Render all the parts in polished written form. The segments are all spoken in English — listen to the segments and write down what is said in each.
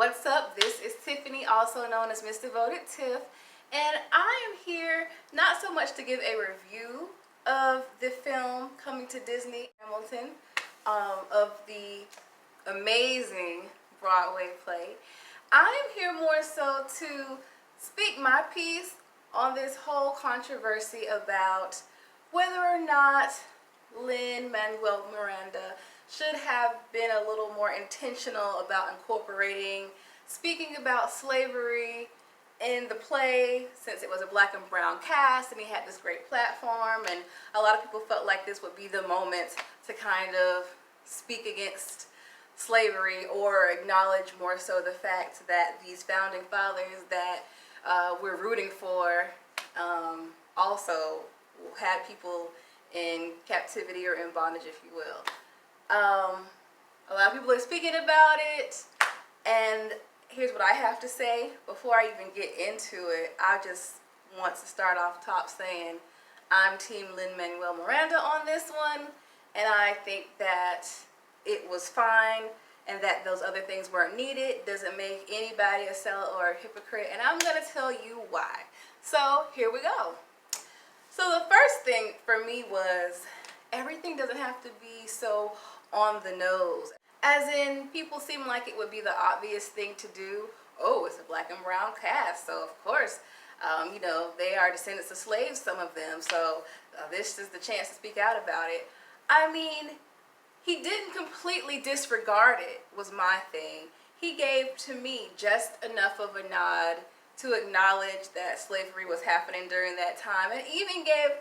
What's up? This is Tiffany, also known as Miss Devoted Tiff, and I am here not so much to give a review of the film coming to Disney, Hamilton, of the amazing Broadway play. I am here more so to speak my piece on this whole controversy about whether or not Lin-Manuel Miranda should have been a little more intentional about speaking about slavery in the play, since it was a black and brown cast and he had this great platform, and a lot of people felt like this would be the moment to kind of speak against slavery or acknowledge more so the fact that these founding fathers that we're rooting for also had people in captivity or in bondage, if you will. A lot of people are speaking about it, and here's what I have to say. Before I even get into it, I just want to start off top saying I'm Team Lin-Manuel Miranda on this one, and I think that it was fine and that those other things weren't needed. Doesn't make anybody a sellout or a hypocrite, and I'm going to tell you why. So here we go. So the first thing for me was everything doesn't have to be so on the nose. As in, people seem like it would be the obvious thing to do. Oh, it's a black and brown cast, so of course, you know, they are descendants of slaves, some of them, so this is the chance to speak out about it. I mean, he didn't completely disregard it, was my thing. He gave, to me, just enough of a nod to acknowledge that slavery was happening during that time, and even gave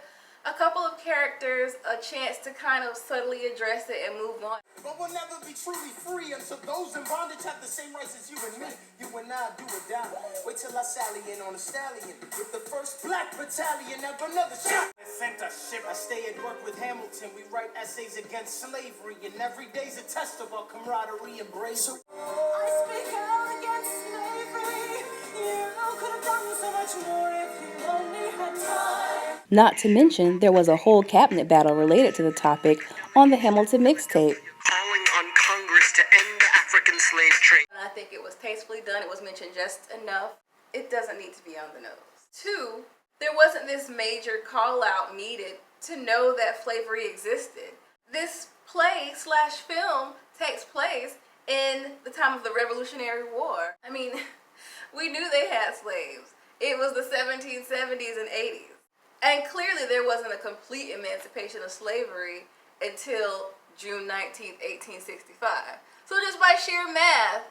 a couple of characters a chance to kind of subtly address it and move on. But we'll never be truly free until those in bondage have the same rights as you and me. You and I do or die. Wait till I sally in on a stallion with the first black battalion. Never another shot. Censorship. I stay at work with Hamilton. We write essays against slavery, and every day's a test of our camaraderie and bravery. I speak out against slavery. You could have done so much more if you only had time. Not to mention, there was a whole cabinet battle related to the topic on the Hamilton mixtape. Calling on Congress to end the African slave trade. And I think it was tastefully done. It was mentioned just enough. It doesn't need to be on the nose. 2, there wasn't this major call out needed to know that slavery existed. This play / film takes place in the time of the Revolutionary War. I mean, we knew they had slaves. It was the 1770s and 80s. And clearly there wasn't a complete emancipation of slavery until June 19th, 1865. So just by sheer math,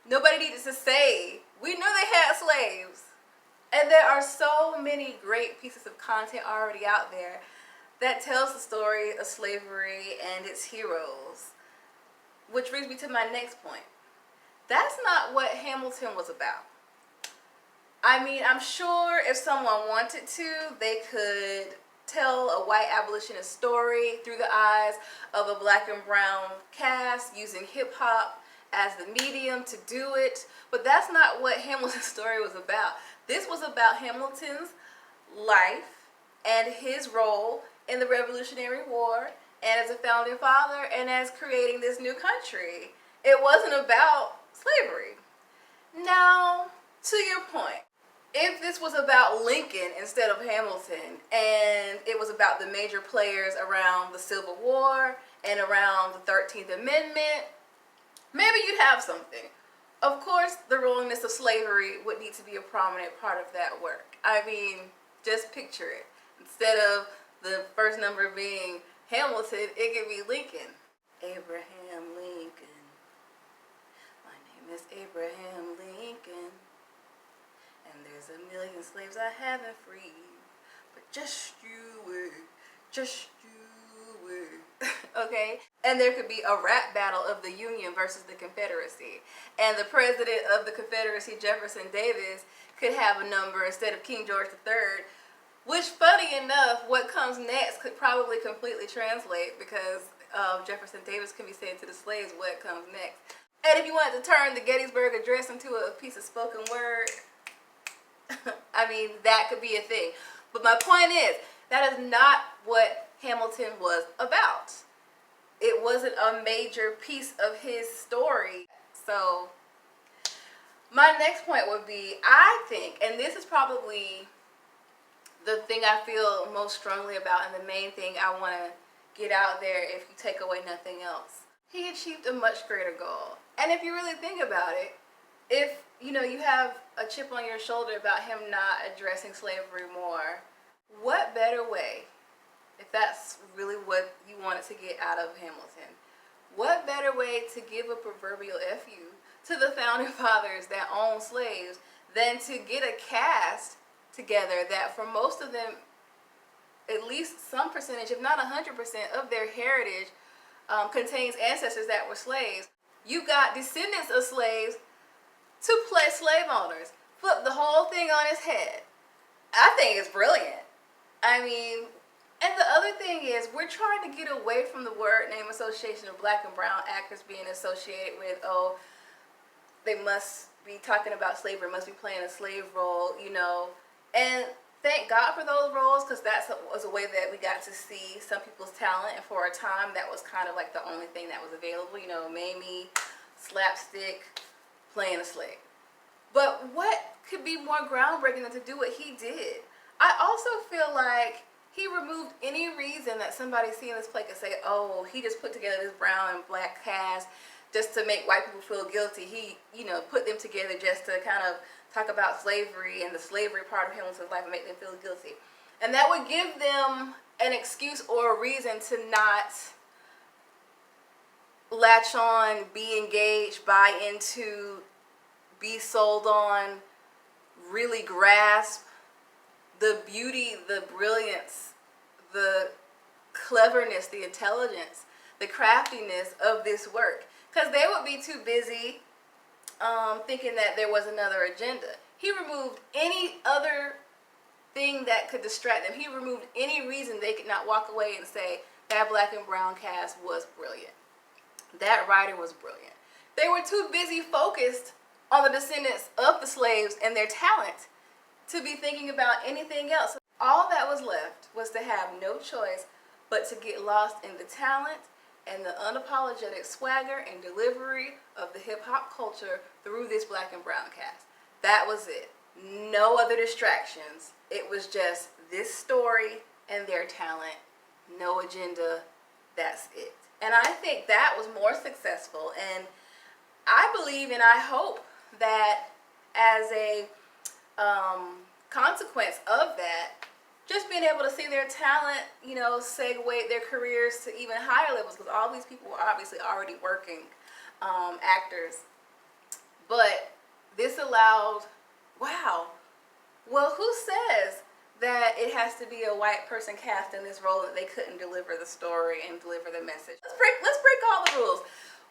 nobody needed to say, we knew they had slaves. And there are so many great pieces of content already out there that tells the story of slavery and its heroes. Which brings me to my next point. That's not what Hamilton was about. I mean, I'm sure if someone wanted to, they could tell a white abolitionist story through the eyes of a black and brown cast using hip-hop as the medium to do it. But that's not what Hamilton's story was about. This was about Hamilton's life and his role in the Revolutionary War and as a founding father and as creating this new country. It wasn't about slavery. Now, to your point. If this was about Lincoln instead of Hamilton, and it was about the major players around the Civil War and around the 13th Amendment, maybe you'd have something. Of course, the rollingness of slavery would need to be a prominent part of that work. I mean, just picture it. Instead of the first number being Hamilton, it could be Lincoln. Abraham Lincoln. My name is Abraham Lincoln. And there's a million slaves I haven't freed, but just you wait, just you wait. Okay? And there could be a rap battle of the Union versus the Confederacy. And the president of the Confederacy, Jefferson Davis, could have a number instead of King George III, which, funny enough, what comes next could probably completely translate, because Jefferson Davis can be saying to the slaves what comes next. And if you wanted to turn the Gettysburg Address into a piece of spoken word, I mean, that could be a thing. But my point is, that is not what Hamilton was about. It wasn't a major piece of his story. So My next point would be, I think, and this is probably the thing I feel most strongly about, and the main thing I want to get out there if you take away nothing else. He achieved a much greater goal. And if you really think about it, if you have a chip on your shoulder about him not addressing slavery more, what better way, if that's really what you wanted to get out of Hamilton, what better way to give a proverbial FU to the founding fathers that owned slaves than to get a cast together that for most of them, at least some percentage, if not 100% of their heritage contains ancestors that were slaves. You got descendants of slaves to play slave owners. Flip the whole thing on its head. I think it's brilliant. I mean, and the other thing is, we're trying to get away from the word name association of black and brown actors being associated with, oh, they must be talking about slavery, must be playing a slave role, And thank God for those roles, because that was a way that we got to see some people's talent. And for a time, that was kind of like the only thing that was available. Mamie, slapstick, playing a slave. But what could be more groundbreaking than to do what he did? I also feel like he removed any reason that somebody seeing this play could say, oh, he just put together this brown and black cast just to make white people feel guilty. He, put them together just to kind of talk about slavery and the slavery part of Hamilton's life and make them feel guilty. And that would give them an excuse or a reason to not latch on, be engaged, buy into, be sold on, really grasp the beauty, the brilliance, the cleverness, the intelligence, the craftiness of this work. Because they would be too busy thinking that there was another agenda. He removed any other thing that could distract them. He removed any reason they could not walk away and say that black and brown cast was brilliant. That writer was brilliant. They were too busy focused on the descendants of the slaves and their talent to be thinking about anything else. All that was left was to have no choice but to get lost in the talent and the unapologetic swagger and delivery of the hip-hop culture through this black and brown cast. That was it. No other distractions. It was just this story and their talent. No agenda. That's it. And I think that was more successful. And I believe and I hope that as a consequence of that, just being able to see their talent, segue their careers to even higher levels, because all these people were obviously already working actors. But this allowed, wow, well, who says that it has to be a white person cast in this role that they couldn't deliver the story and deliver the message? Let's break all the rules.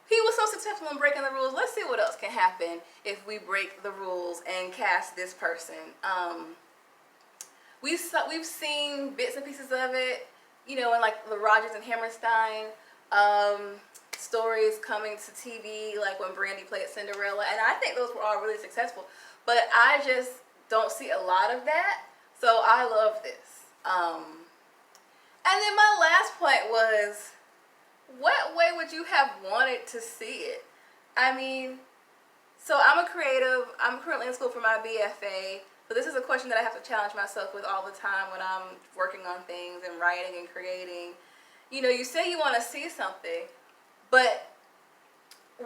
He was so successful in breaking the rules. Let's see what else can happen if we break the rules and cast this person. We've seen bits and pieces of it, in like the Rodgers and Hammerstein stories coming to TV, like when Brandy played Cinderella, and I think those were all really successful. But I just don't see a lot of that, so I love this. And then my last point was, what way would you have wanted to see it? I mean, so I'm a creative. I'm currently in school for my BFA. But this is a question that I have to challenge myself with all the time when I'm working on things and writing and creating. You say you want to see something, but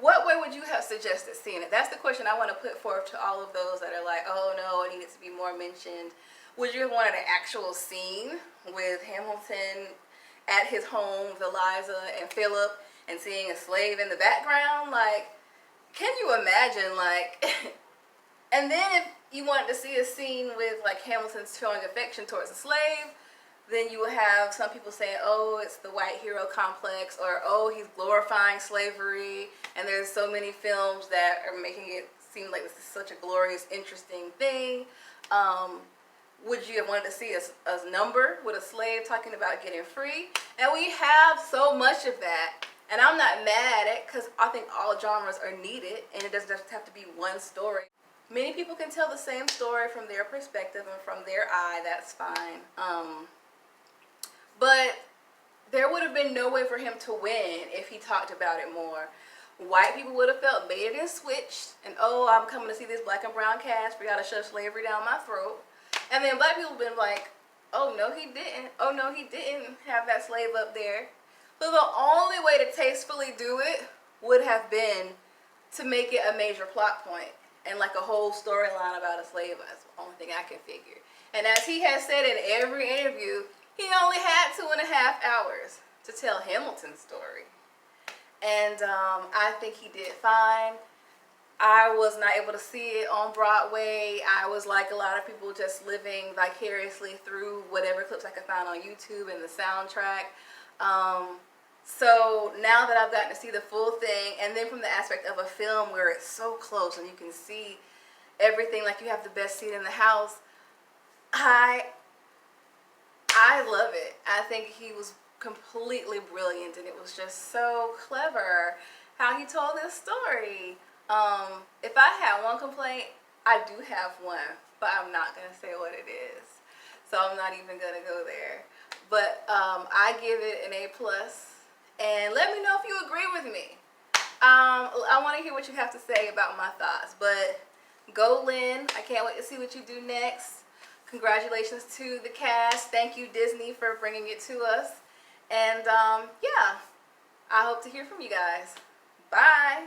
what way would you have suggested seeing it? That's the question I want to put forth to all of those that are like, oh no, it needed to be more mentioned. Would you have wanted an actual scene with Hamilton at his home with Eliza and Philip and seeing a slave in the background? Like, can you imagine, like... And then if you wanted to see a scene with like Hamilton showing affection towards a slave, then you would have some people saying, oh, it's the white hero complex, or oh, he's glorifying slavery, and there's so many films that are making it seem like this is such a glorious, interesting thing. Would you have wanted to see a number with a slave talking about getting free? And we have so much of that, and I'm not mad at it, because I think all genres are needed, and it doesn't have to be one story. Many people can tell the same story from their perspective and from their eye. That's fine. But there would have been no way for him to win if he talked about it more. white people would have felt baited and switched, and oh, I'm coming to see this black and brown cast, we gotta shove slavery down my throat. And then black people have been like, oh no he didn't, oh no he didn't have that slave up there. So the only way to tastefully do it would have been to make it a major plot point and like a whole storyline about a slave. That's the only thing I can figure. And as he has said in every interview, he only had 2.5 hours to tell Hamilton's story. And I think he did fine. I was not able to see it on Broadway. I was like a lot of people, just living vicariously through whatever clips I could find on YouTube and the soundtrack. So now that I've gotten to see the full thing, and then from the aspect of a film where it's so close and you can see everything, like you have the best seat in the house, I love it. I think he was completely brilliant, and it was just so clever how he told this story. If I had one complaint, I do have one, but I'm not going to say what it is. So I'm not even going to go there. But I give it an A+. And let me know if you agree with me. I want to hear what you have to say about my thoughts. But go Lin. I can't wait to see what you do next. Congratulations to the cast. Thank you, Disney, for bringing it to us. And yeah, I hope to hear from you guys. Bye.